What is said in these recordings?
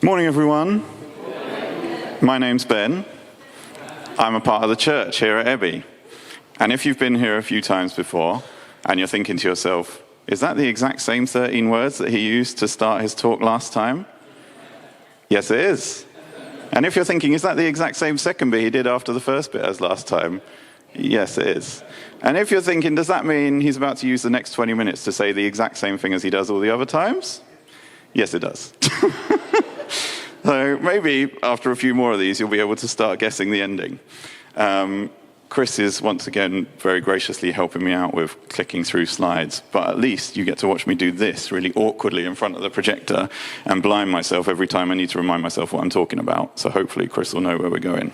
Morning, everyone. My name's Ben. I'm a part of the church here at Abbey. And if you've been here a few times before, and you're thinking to yourself, is that the exact same 13 words that he used to start his talk last time? Yes, it is. And if you're thinking, is that the exact same second bit he did after the first bit as last time? Yes, it is. And if you're thinking, does that mean he's about to use the next 20 minutes to say the exact same thing as he does all the other times? Yes, it does. So maybe after a few more of these, you'll be able to start guessing the ending. Chris is once again very graciously helping me out with clicking through slides, but at least you get to watch me do this really awkwardly in front of the projector and blind myself every time I need to remind myself what I'm talking about. So hopefully Chris will know where we're going.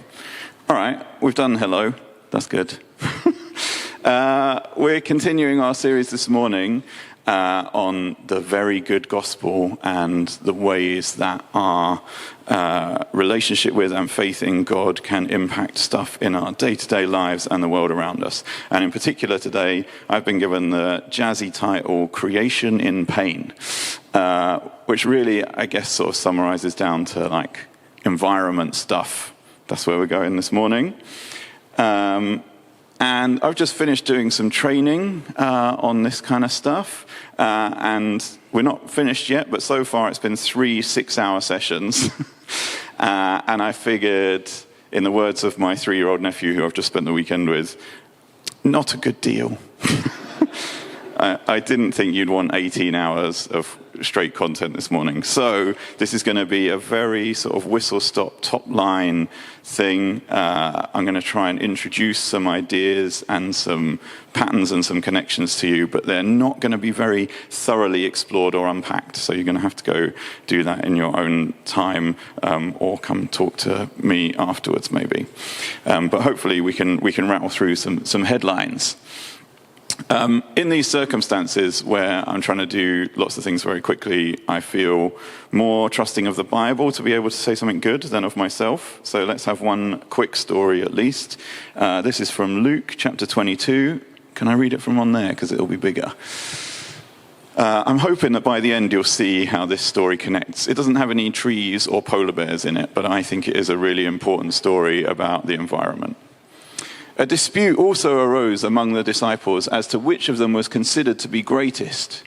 All right, we've done hello. That's good. We're continuing our series this morning on the very good gospel and the ways that our relationship with and faith in God can impact stuff in our day-to-day lives and the world around us. And in particular today, I've been given the jazzy title, Creation in Pain, which really, I guess, sort of summarizes down to like environment stuff. That's where we're going this morning. And I've just finished doing some training on this kind of stuff. And we're not finished yet, but so far it's been 3 6-hour sessions. And I figured, in the words of my 3-year-old nephew, who I've just spent the weekend with, not a good deal. I didn't think you'd want 18 hours of straight content this morning. So this is going to be a very sort of whistle-stop, top-line thing. I'm going to try and introduce some ideas and some patterns and some connections to you, but they're not going to be very thoroughly explored or unpacked. So you're going to have to go do that in your own time, or come talk to me afterwards, maybe. But hopefully we can rattle through some headlines. In these circumstances where I'm trying to do lots of things very quickly, I feel more trusting of the Bible to be able to say something good than of myself. So let's have one quick story at least. This is from Luke chapter 22. Can I read it from on there? Because it'll be bigger. I'm hoping that by the end you'll see how this story connects. It doesn't have any trees or polar bears in it, but I think it is a really important story about the environment. A dispute also arose among the disciples as to which of them was considered to be greatest.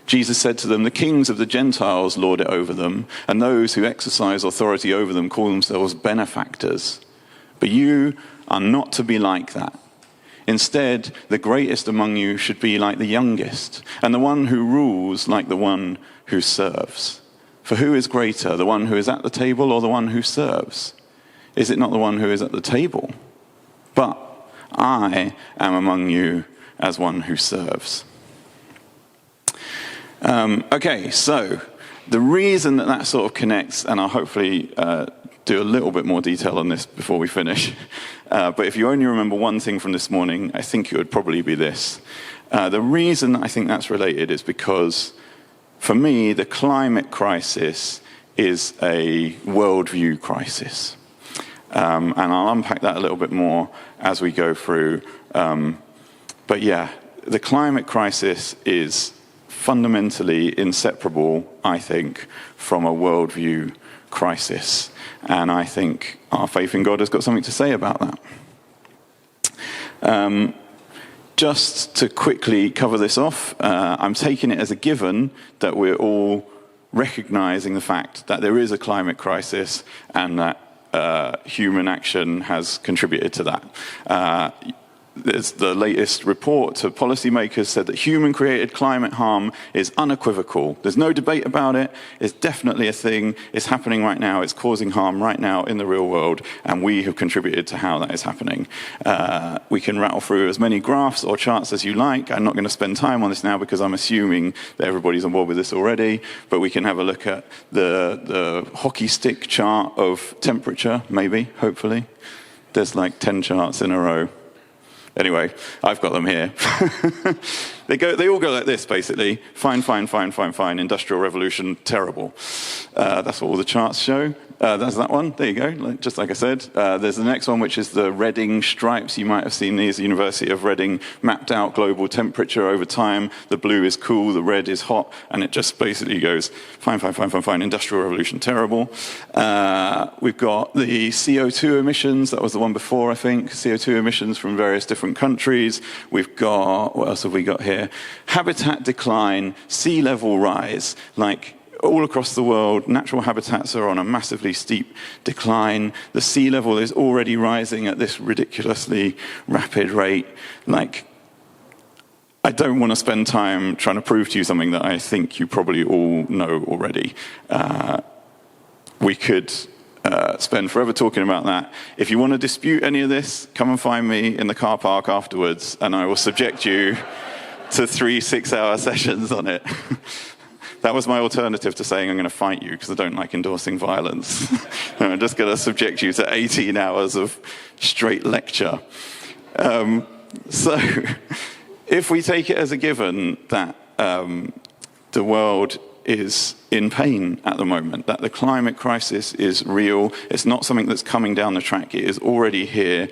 Jesus said to them, "The kings of the Gentiles lord it over them, and those who exercise authority over them call themselves benefactors. But you are not to be like that. Instead, the greatest among you should be like the youngest, and the one who rules like the one who serves. For who is greater, the one who is at the table or the one who serves? Is it not the one who is at the table? But I am among you as one who serves." Okay, so the reason that sort of connects, and I'll hopefully do a little bit more detail on this before we finish, but if you only remember one thing from this morning, I think it would probably be this. The reason I think that's related is because, for me, the climate crisis is a worldview crisis. And I'll unpack that a little bit more as we go through. But yeah, the climate crisis is fundamentally inseparable, I think, from a worldview crisis. And I think our faith in God has got something to say about that. Just to quickly cover this off, I'm taking it as a given that we're all recognizing the fact that there is a climate crisis and that human action has contributed to that. There's the latest report to policymakers said that human-created climate harm is unequivocal. There's no debate about it. It's definitely a thing. It's happening right now. It's causing harm right now in the real world, and we have contributed to how that is happening. We can rattle through as many graphs or charts as you like. I'm not going to spend time on this now because I'm assuming that everybody's on board with this already, but we can have a look at the hockey stick chart of temperature, maybe, hopefully. There's like 10 charts in a row. Anyway, I've got them here. They all go like this, basically. Fine, industrial revolution, terrible. That's what all the charts show. That's that one. There you go. Just like I said. There's the next one, which is the Reading stripes. You might have seen these. The University of Reading mapped out global temperature over time. The blue is cool, the red is hot, and it just basically goes, fine, fine, fine, fine, fine. Industrial revolution, terrible. We've got the CO2 emissions. That was the one before, I think. CO2 emissions from various different countries. We've got, what else have we got here? Habitat decline, sea level rise. Like, all across the world, natural habitats are on a massively steep decline. The sea level is already rising at this ridiculously rapid rate. Like, I don't want to spend time trying to prove to you something that I think you probably all know already. We could spend forever talking about that. If you want to dispute any of this, come and find me in the car park afterwards, and I will subject you to 3 6-hour sessions on it. That was my alternative to saying I'm going to fight you because I don't like endorsing violence. I'm just going to subject you to 18 hours of straight lecture. So if we take it as a given that the world is in pain at the moment, that the climate crisis is real, it's not something that's coming down the track, it is already here.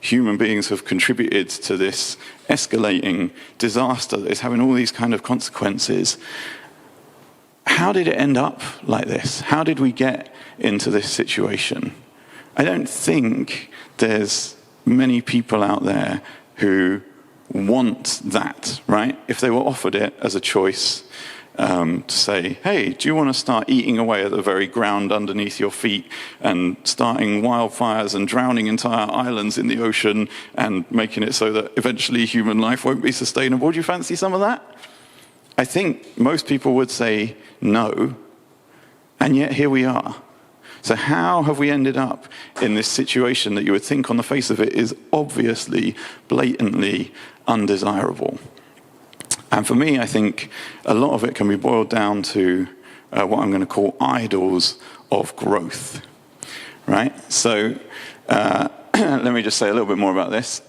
Human beings have contributed to this escalating disaster that is having all these kind of consequences. How did it end up like this? How did we get into this situation? I don't think there's many people out there who want that, right? If they were offered it as a choice, to say, hey, do you want to start eating away at the very ground underneath your feet and starting wildfires and drowning entire islands in the ocean and making it so that eventually human life won't be sustainable? Do you fancy some of that? I think most people would say no, and yet here we are. So how have we ended up in this situation that you would think on the face of it is obviously, blatantly undesirable? And for me, I think a lot of it can be boiled down to what I'm going to call idols of growth, right? So let me just say a little bit more about this.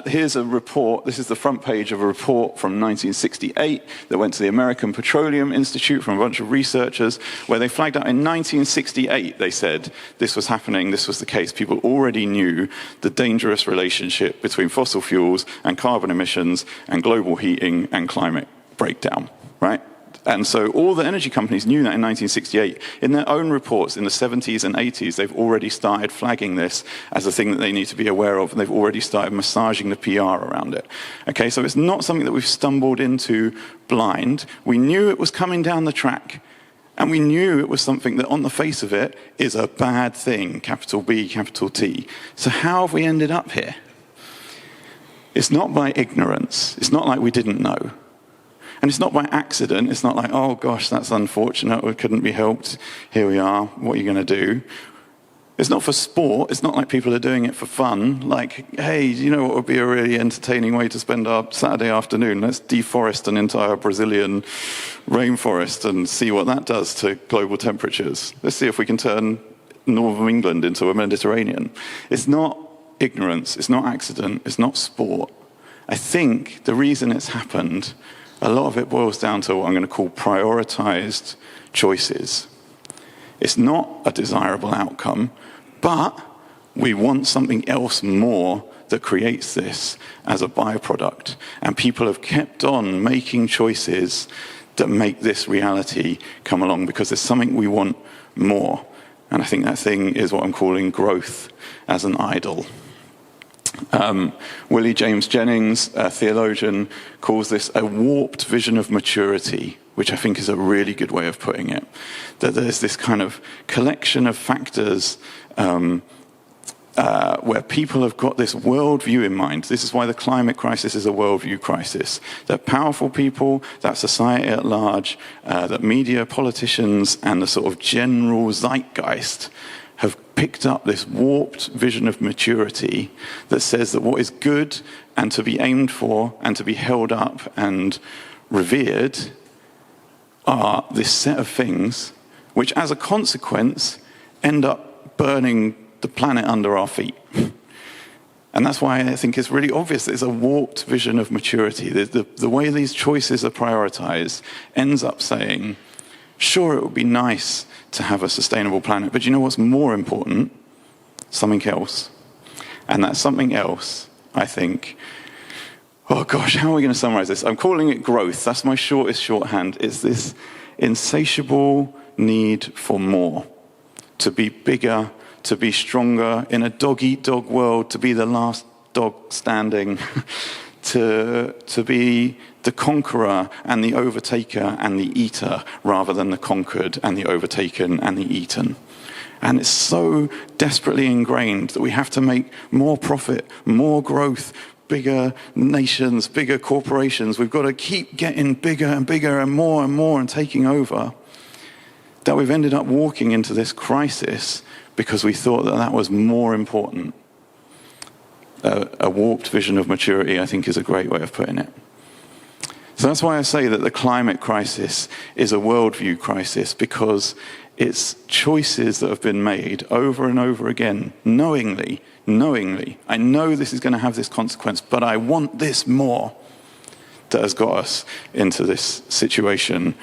Here's a report. This is the front page of a report from 1968 that went to the American Petroleum Institute from a bunch of researchers, where they flagged out in 1968, they said this was happening, this was the case. People already knew the dangerous relationship between fossil fuels and carbon emissions and global heating and climate breakdown, right? And so all the energy companies knew that in 1968. In their own reports in the 70s and 80s, they've already started flagging this as a thing that they need to be aware of, and they've already started massaging the PR around it. Okay, so it's not something that we've stumbled into blind. We knew it was coming down the track, and we knew it was something that on the face of it is a bad thing, capital B, capital T. So how have we ended up here? It's not by ignorance. It's not like we didn't know. And it's not by accident. It's not like, oh gosh, that's unfortunate, it couldn't be helped. Here we are, what are you going to do? It's not for sport. It's not like people are doing it for fun. Like, hey, you know what would be a really entertaining way to spend our Saturday afternoon? Let's deforest an entire Brazilian rainforest and see what that does to global temperatures. Let's see if we can turn northern England into a Mediterranean. It's not ignorance. It's not accident. It's not sport. I think the reason it's happened, a lot of it boils down to what I'm going to call prioritized choices. It's not a desirable outcome, but we want something else more that creates this as a byproduct. And people have kept on making choices that make this reality come along because there's something we want more. And I think that thing is what I'm calling growth as an idol. Willie James Jennings, a theologian, calls this a warped vision of maturity, which I think is a really good way of putting it. That there's this kind of collection of factors where people have got this worldview in mind. This is why the climate crisis is a worldview crisis. That powerful people, that society at large, that media, politicians, and the sort of general zeitgeist have picked up this warped vision of maturity that says that what is good and to be aimed for and to be held up and revered are this set of things which, as a consequence, end up burning the planet under our feet. And that's why I think it's really obvious that it's a warped vision of maturity. The way these choices are prioritized ends up saying, sure, it would be nice to have a sustainable planet. But you know what's more important? Something else. And that something else, I think, oh gosh, how are we going to summarize this? I'm calling it growth. That's my shortest shorthand. It's this insatiable need for more, to be bigger, to be stronger, in a dog-eat-dog world, to be the last dog standing, to be the conqueror and the overtaker and the eater, rather than the conquered and the overtaken and the eaten. And it's so desperately ingrained that we have to make more profit, more growth, bigger nations, bigger corporations. We've got to keep getting bigger and bigger and more and taking over, that we've ended up walking into this crisis because we thought that that was more important. A warped vision of maturity, I think, is a great way of putting it. So that's why I say that the climate crisis is a worldview crisis, because it's choices that have been made over and over again, knowingly. I know this is going to have this consequence, but I want this more, that has got us into this situation.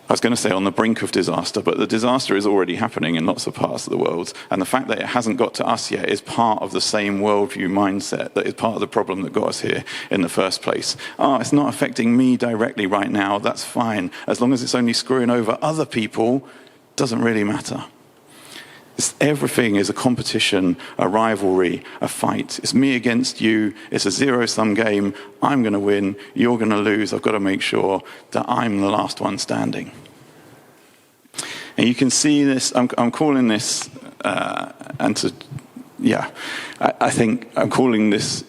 I was going to say on the brink of disaster, but the disaster is already happening in lots of parts of the world. And the fact that it hasn't got to us yet is part of the same worldview mindset that is part of the problem that got us here in the first place. It's not affecting me directly right now, that's fine. As long as it's only screwing over other people, doesn't really matter. Everything is a competition, a rivalry, a fight. It's me against you. It's a zero-sum game. I'm going to win. You're going to lose. I've got to make sure that I'm the last one standing. And you can see this. I'm calling this, I think I'm calling this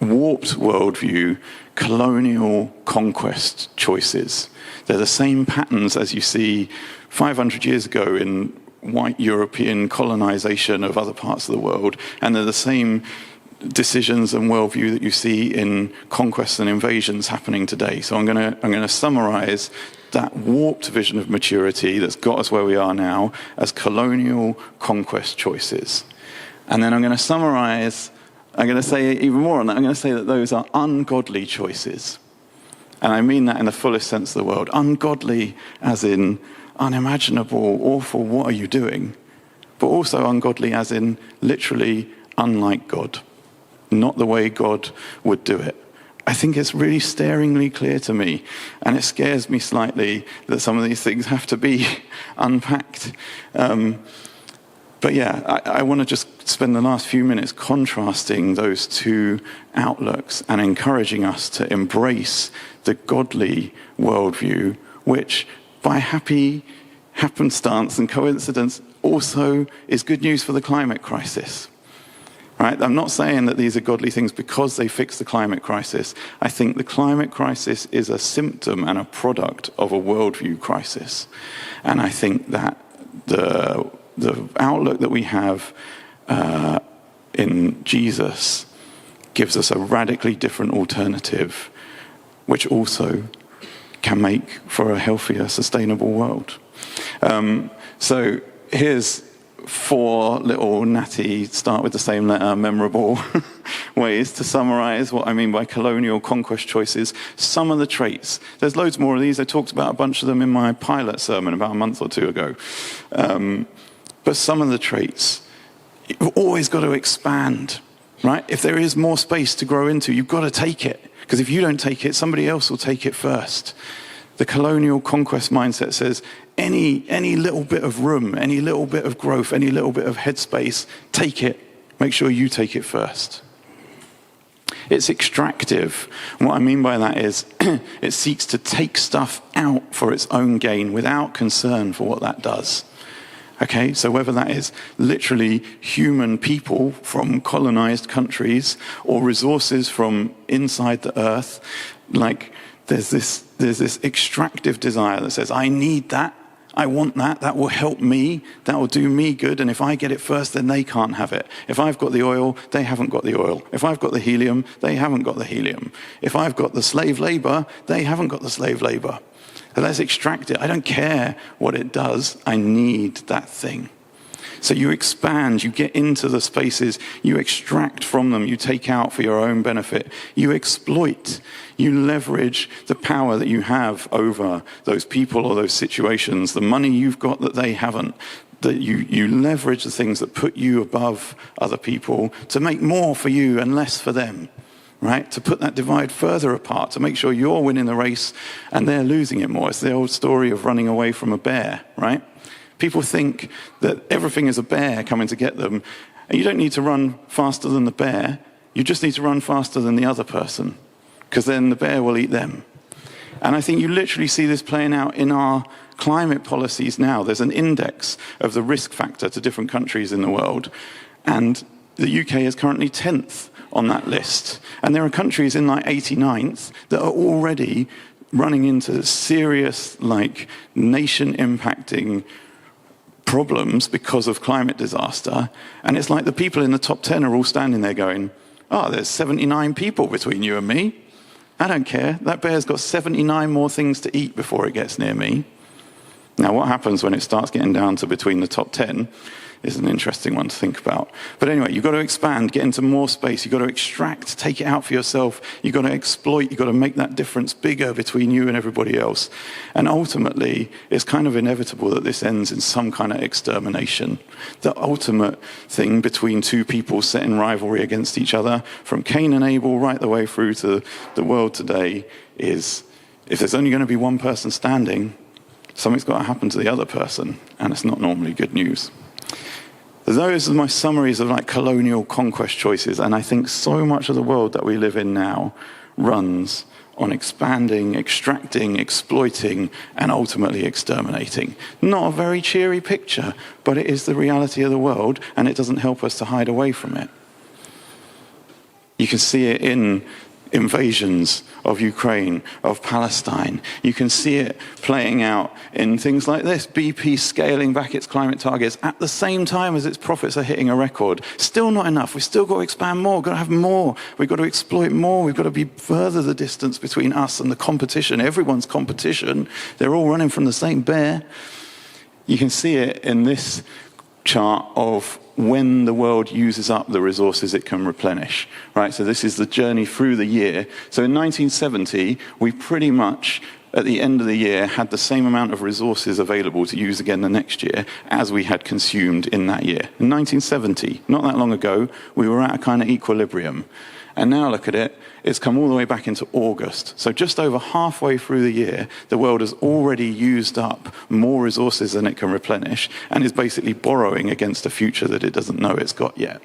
warped worldview colonial conquest choices. They're the same patterns as you see 500 years ago in white European colonization of other parts of the world, and they're the same decisions and worldview that you see in conquests and invasions happening today. So I'm going to summarize that warped vision of maturity that's got us where we are now as colonial conquest choices. And then I'm going to say even more on that. I'm going to say that those are ungodly choices. And I mean that in the fullest sense of the word. Ungodly as in unimaginable, awful, what are you doing? But also ungodly as in literally unlike God. Not the way God would do it. I think it's really staringly clear to me, and it scares me slightly that some of these things have to be unpacked. But yeah, I want to just spend the last few minutes contrasting those two outlooks and encouraging us to embrace the godly worldview, which by happy happenstance and coincidence also is good news for the climate crisis. Right? I'm not saying that these are godly things because they fix the climate crisis. I think the climate crisis is a symptom and a product of a worldview crisis. And I think that the outlook that we have in Jesus gives us a radically different alternative, which also can make for a healthier, sustainable world. So here's 4 little natty, start with the same letter, memorable ways to summarize what I mean by colonial conquest choices. Some of the traits. There's loads more of these. I talked about a bunch of them in my pilot sermon about a month or 2 ago. But some of the traits, you've always got to expand, right? If there is more space to grow into, you've got to take it. Because if you don't take it, somebody else will take it first. The colonial conquest mindset says any little bit of room, any little bit of growth, any little bit of headspace, take it. Make sure you take it first. It's extractive. And what I mean by that is it seeks to take stuff out for its own gain without concern for what that does. Okay, so whether that is literally human people from colonized countries or resources from inside the earth, like there's this extractive desire that says, I need that, I want that, that will help me, that will do me good, and if I get it first, then they can't have it. If I've got the oil, they haven't got the oil. If I've got the helium, they haven't got the helium. If I've got the slave labor, they haven't got the slave labor. So let's extract it. I don't care what it does. I need that thing. So you expand, you get into the spaces, you extract from them, you take out for your own benefit, you exploit, you leverage the power that you have over those people or those situations, the money you've got that they haven't, that you leverage the things that put you above other people to make more for you and less for them, right? To put that divide further apart, to make sure you're winning the race and they're losing it more. It's the old story of running away from a bear, right? People think that everything is a bear coming to get them, and you don't need to run faster than the bear. You just need to run faster than the other person, because then the bear will eat them. And I think you literally see this playing out in our climate policies now. There's an index of the risk factor to different countries in the world, and the UK is currently 10th on that list. And there are countries in like 89th that are already running into serious, like, nation-impacting problems because of climate disaster. And it's like the people in the top 10 are all standing there going, oh, there's 79 people between you and me. I don't care. That bear's got 79 more things to eat before it gets near me. Now, what happens when it starts getting down to between the top 10 is an interesting one to think about. But anyway, you've got to expand, get into more space. You've got to extract, take it out for yourself. You've got to exploit. You've got to make that difference bigger between you and everybody else. And ultimately, it's kind of inevitable that this ends in some kind of extermination. The ultimate thing between two people set in rivalry against each other, from Cain and Abel right the way through to the world today, is if there's only going to be one person standing, something's got to happen to the other person, and it's not normally good news. Those are my summaries of like colonial conquest choices, and I think so much of the world that we live in now runs on expanding, extracting, exploiting, and ultimately exterminating. Not a very cheery picture, but it is the reality of the world, and it doesn't help us to hide away from it. You can see it in invasions of Ukraine, of Palestine. You can see it playing out in things like this. BP scaling back its climate targets at the same time as its profits are hitting a record. Still not enough. We've still got to expand more. We've got to have more. We've got to exploit more. We've got to be further the distance between us and the competition. Everyone's competition. They're all running from the same bear. You can see it in this chart of when the world uses up the resources it can replenish, right? So this is the journey through the year. So in 1970, we pretty much, at the end of the year, had the same amount of resources available to use again the next year as we had consumed in that year. In 1970, not that long ago, we were at a kind of equilibrium. And now look at it, it's come all the way back into August. So just over halfway through the year, the world has already used up more resources than it can replenish and is basically borrowing against a future that it doesn't know it's got yet.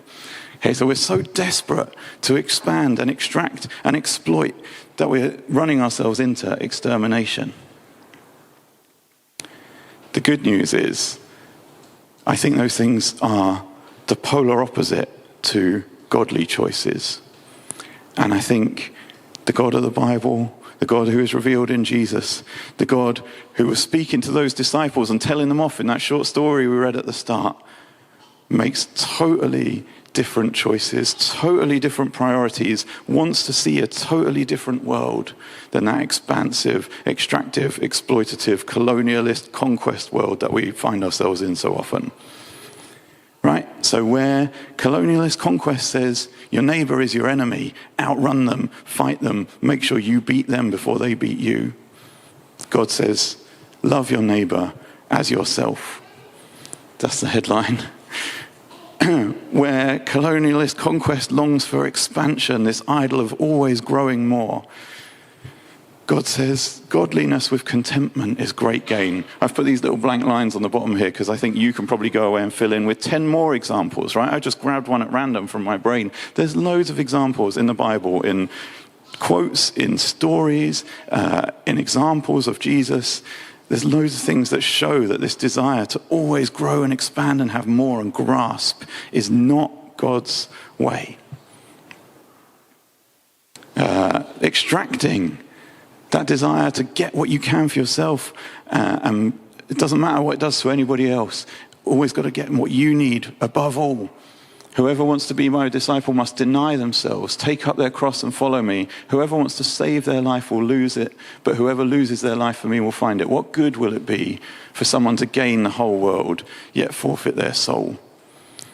Okay, so we're so desperate to expand and extract and exploit that we're running ourselves into extermination. The good news is, I think those things are the polar opposite to godly choices. And I think the God of the Bible, the God who is revealed in Jesus, the God who was speaking to those disciples and telling them off in that short story we read at the start, makes totally different choices, totally different priorities, wants to see a totally different world than that expansive, extractive, exploitative, colonialist conquest world that we find ourselves in so often. Right? So where colonialist conquest says your neighbor is your enemy, outrun them, fight them, make sure you beat them before they beat you, God says, love your neighbor as yourself. That's the headline. Where colonialist conquest longs for expansion, this idol of always growing more, God says, godliness with contentment is great gain. I've put these little blank lines on the bottom here because I think you can probably go away and fill in with 10 more examples, right? I just grabbed one at random from my brain. There's loads of examples in the Bible, in quotes, in stories, in examples of Jesus. There's loads of things that show that this desire to always grow and expand and have more and grasp is not God's way. Extracting that desire to get what you can for yourself, and it doesn't matter what it does to anybody else. Always got to get what you need above all. Whoever wants to be my disciple must deny themselves, take up their cross and follow me. Whoever wants to save their life will lose it, but whoever loses their life for me will find it. What good will it be for someone to gain the whole world, yet forfeit their soul?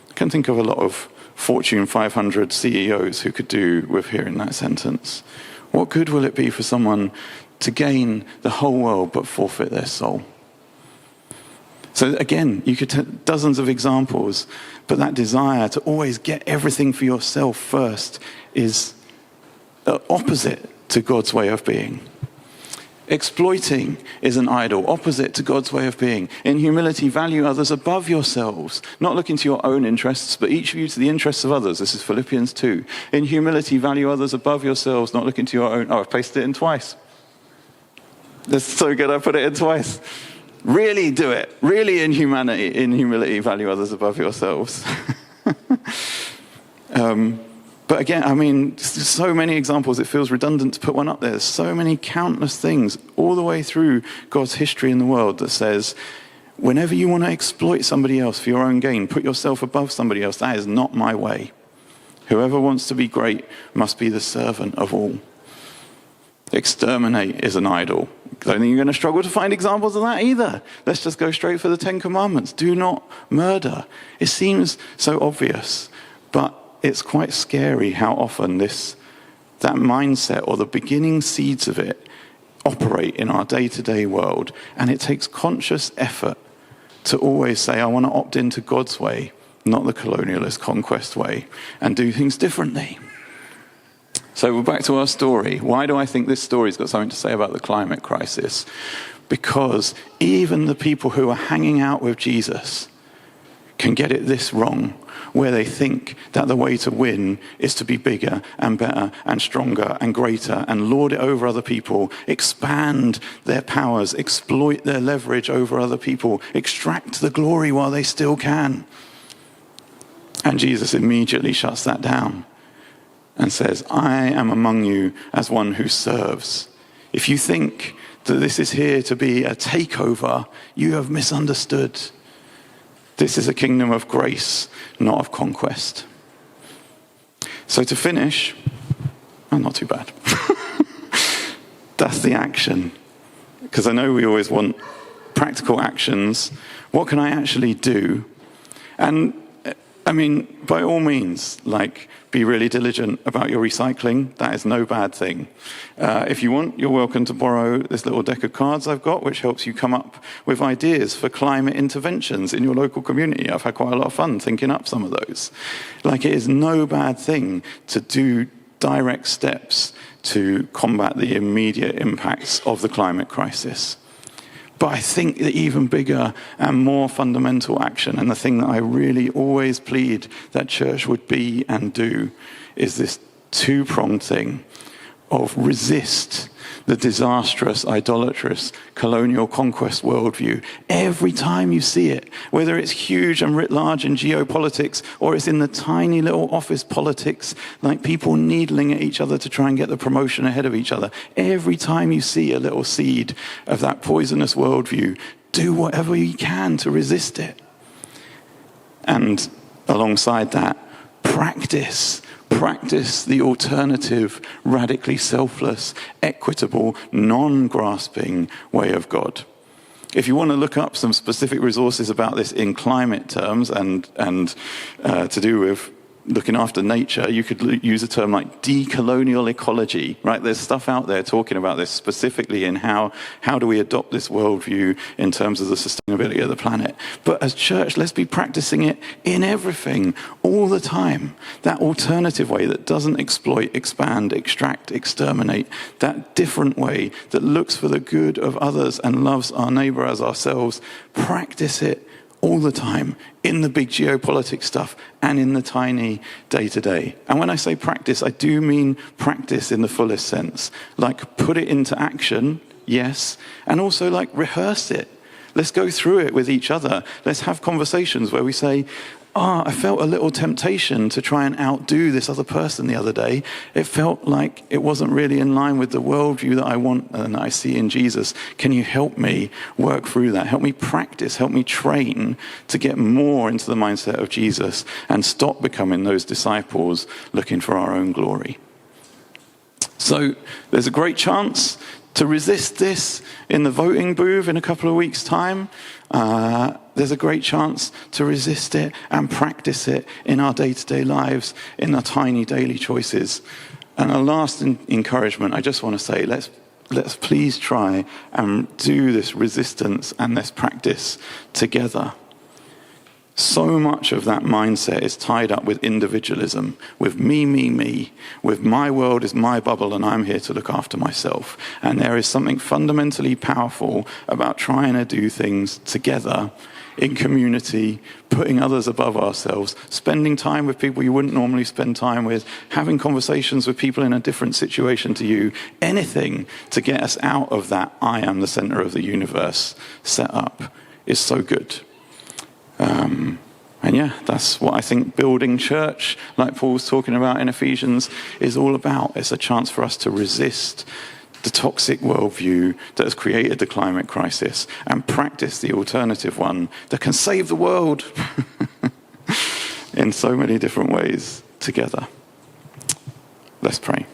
I can think of a lot of Fortune 500 CEOs who could do with hearing that sentence. What good will it be for someone to gain the whole world but forfeit their soul? So again, you could take dozens of examples, but that desire to always get everything for yourself first is opposite to God's way of being. Exploiting is an idol, opposite to God's way of being. In humility, value others above yourselves, not looking to your own interests, but each of you to the interests of others. This is Philippians 2. In humility, value others above yourselves, not looking to your own... Oh, I've pasted it in twice. That's so good, I put it in twice. Really do it. Really in humility, value others above yourselves. But again, I mean, so many examples, it feels redundant to put one up there. There's so many countless things all the way through God's history in the world that says, whenever you want to exploit somebody else for your own gain, put yourself above somebody else, that is not my way. Whoever wants to be great must be the servant of all. Exterminate is an idol. I don't think you're going to struggle to find examples of that either. Let's just go straight for the 10 Commandments. Do not murder. It seems so obvious, but it's quite scary how often that mindset or the beginning seeds of it operate in our day-to-day world. And it takes conscious effort to always say, I want to opt into God's way, not the colonialist conquest way, and do things differently. So we're back to our story. Why do I think this story's got something to say about the climate crisis? Because even the people who are hanging out with Jesus can get it this wrong, where they think that the way to win is to be bigger and better and stronger and greater and lord it over other people, expand their powers, exploit their leverage over other people, extract the glory while they still can. And Jesus immediately shuts that down and says, I am among you as one who serves. If you think that this is here to be a takeover, you have misunderstood. This is a kingdom of grace, not of conquest. So to finish, not too bad. That's the action. Because I know we always want practical actions. What can I actually do? And I mean, by all means, be really diligent about your recycling. That is no bad thing. If you want, you're welcome to borrow this little deck of cards I've got, which helps you come up with ideas for climate interventions in your local community. I've had quite a lot of fun thinking up some of those. It is no bad thing to do direct steps to combat the immediate impacts of the climate crisis. But I think the even bigger and more fundamental action, and the thing that I really always plead that church would be and do, is this two-pronged thing of resist the disastrous, idolatrous, colonial conquest worldview. Every time you see it, whether it's huge and writ large in geopolitics, or it's in the tiny little office politics, like people needling at each other to try and get the promotion ahead of each other, every time you see a little seed of that poisonous worldview, do whatever you can to resist it. And alongside that, practice the alternative, radically selfless, equitable, non-grasping way of God. If you want to look up some specific resources about this in climate terms and to do with looking after nature, you could use a term like decolonial ecology, right? There's stuff out there talking about this specifically in how do we adopt this worldview in terms of the sustainability of the planet. But as church, let's be practicing it in everything, all the time. That alternative way that doesn't exploit, expand, extract, exterminate, that different way that looks for the good of others and loves our neighbor as ourselves, practice it all the time, in the big geopolitics stuff and in the tiny day-to-day. And when I say practice, I do mean practice in the fullest sense. Put it into action, yes, and also rehearse it. Let's go through it with each other. Let's have conversations where we say, I felt a little temptation to try and outdo this other person the other day. It felt like it wasn't really in line with the worldview that I want and that I see in Jesus. Can you help me work through that? Help me practice, help me train to get more into the mindset of Jesus and stop becoming those disciples looking for our own glory. So there's a great chance to resist this in the voting booth in a couple of weeks' time. There's a great chance to resist it and practice it in our day-to-day lives, in our tiny daily choices. And a last encouragement, I just want to say, let's please try and do this resistance and this practice together. So much of that mindset is tied up with individualism, with me, with my world is my bubble and I'm here to look after myself. And there is something fundamentally powerful about trying to do things together in community, putting others above ourselves, spending time with people you wouldn't normally spend time with, having conversations with people in a different situation to you, anything to get us out of that I am the center of the universe set up is so good. And yeah, that's what I think building church, like Paul's talking about in Ephesians, is all about. It's a chance for us to resist the toxic worldview that has created the climate crisis and practice the alternative one that can save the world in so many different ways together. Let's pray.